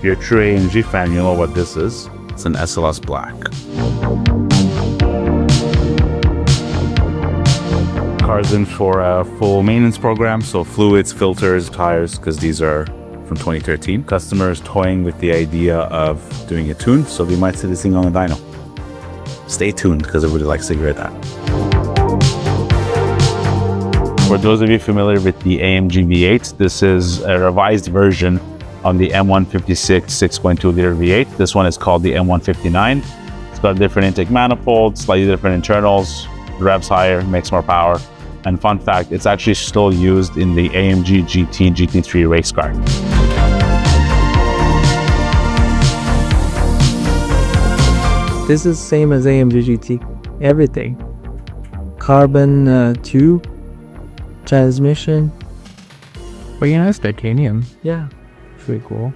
you're a true AMG fan, you know what this is. It's an SLS Black. Car's in for a full maintenance program, so fluids, filters, tires, because these are from 2013. Customers toying with the idea of doing a tune, so we might see this thing on the dyno. Stay tuned, because everybody likes to hear that. For those of you familiar with the AMG V8, this is a revised version on the M156 6.2 liter V8. This one is called the M159. It's got a different intake manifold, slightly different internals, revs higher, makes more power. And fun fact, it's actually still used in the AMG GT and GT3 race car. This is same as AMG GT. Everything. Carbon tube, transmission. But you know, it's titanium. Yeah. Pretty cool.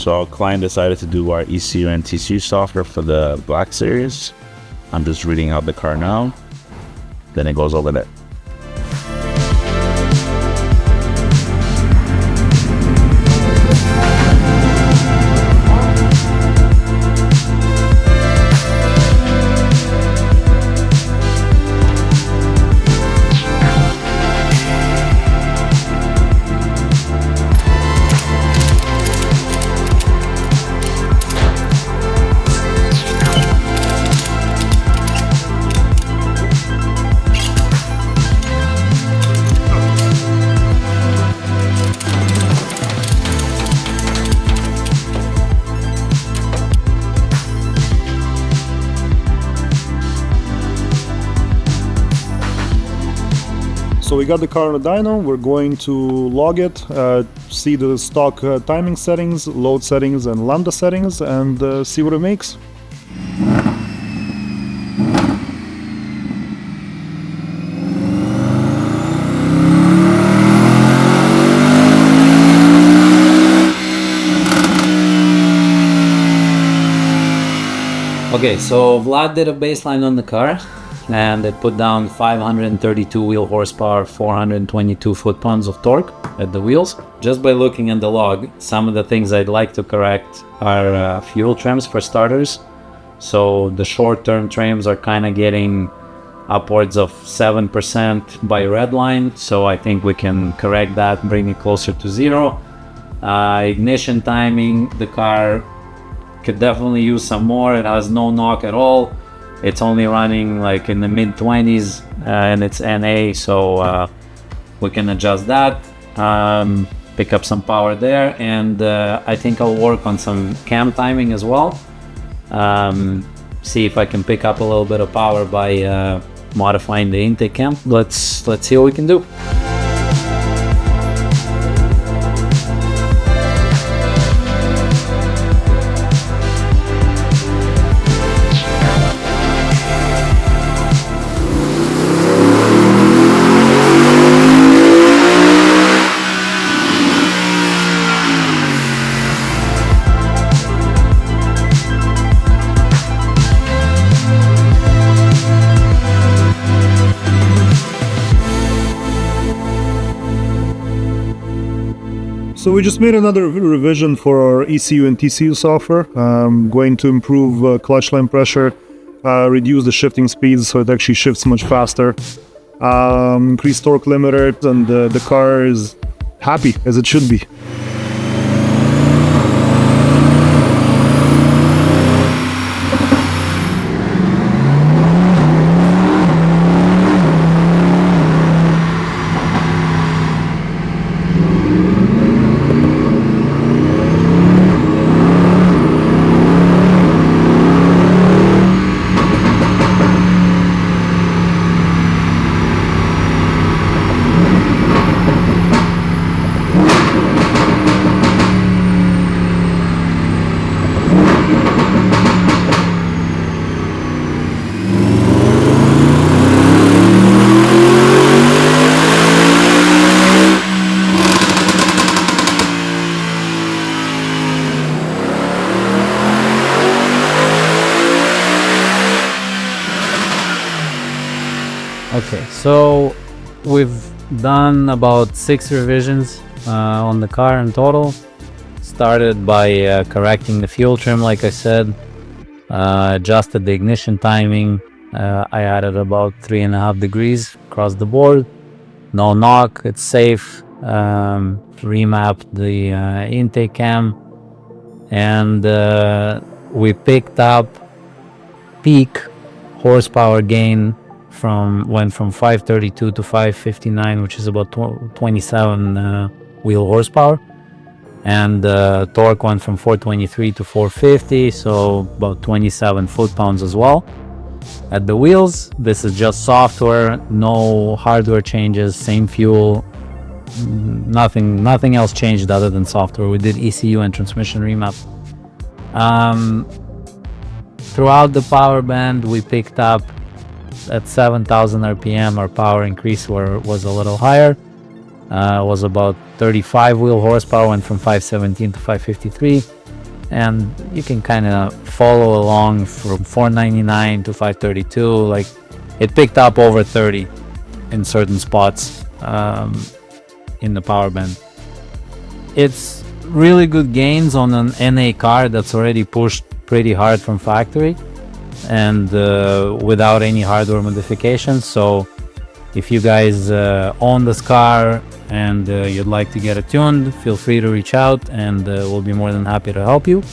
So client decided to do our ECU and TCU software for the Black Series. I'm just reading out the car now. Then it goes over there. So we got the car on the dyno, we're going to log it, see the stock timing settings, load settings and lambda settings, and see what it makes. Okay, so Vlad did a baseline on the car and it put down 532 wheel horsepower, 422 foot-pounds of torque at the wheels. Just by looking at the log, some of the things I'd like to correct are fuel trims for starters. So the short-term trims are kind of getting upwards of 7% by redline, so I think we can correct that, bring it closer to zero. Ignition timing, the car could definitely use some more. It has no knock at all. It's only running like in the mid-20s and it's NA, so we can adjust that, pick up some power there, and I think I'll work on some cam timing as well. See if I can pick up a little bit of power by modifying the intake cam. Let's see what we can do. So we just made another revision for our ECU and TCU software, going to improve clutch line pressure, reduce the shifting speeds so it actually shifts much faster, increase torque limiter, and the car is happy as it should be. Okay, so we've done about 6 revisions on the car in total. Started by correcting the fuel trim, like I said, adjusted the ignition timing. I added about 3.5 degrees across the board. No knock, it's safe. Remapped the intake cam, and we picked up peak horsepower gain went from 532 to 559, which is about 27 wheel horsepower, and torque went from 423 to 450, so about 27 foot-pounds as well. At the wheels, this is just software, no hardware changes, same fuel, nothing else changed other than software. We did ECU and transmission remap. Throughout the power band, we picked up at 7,000 RPM, our power increase was a little higher. Was about 35 wheel horsepower, went from 517 to 553. And you can kind of follow along from 499 to 532. Like, it picked up over 30 in certain spots in the power band. It's really good gains on an NA car that's already pushed pretty hard from factory and without any hardware modifications. So if you guys own this car and you'd like to get it tuned, feel free to reach out and we'll be more than happy to help you.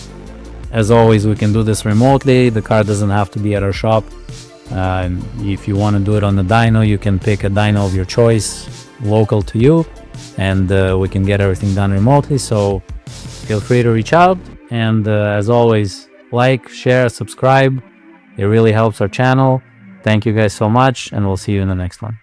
As always, we can do this remotely. The car doesn't have to be at our shop. If you want to do it on the dyno, you can pick a dyno of your choice local to you, and we can get everything done remotely. So feel free to reach out, and as always, like, share, subscribe. It really helps our channel. Thank you guys so much, and we'll see you in the next one.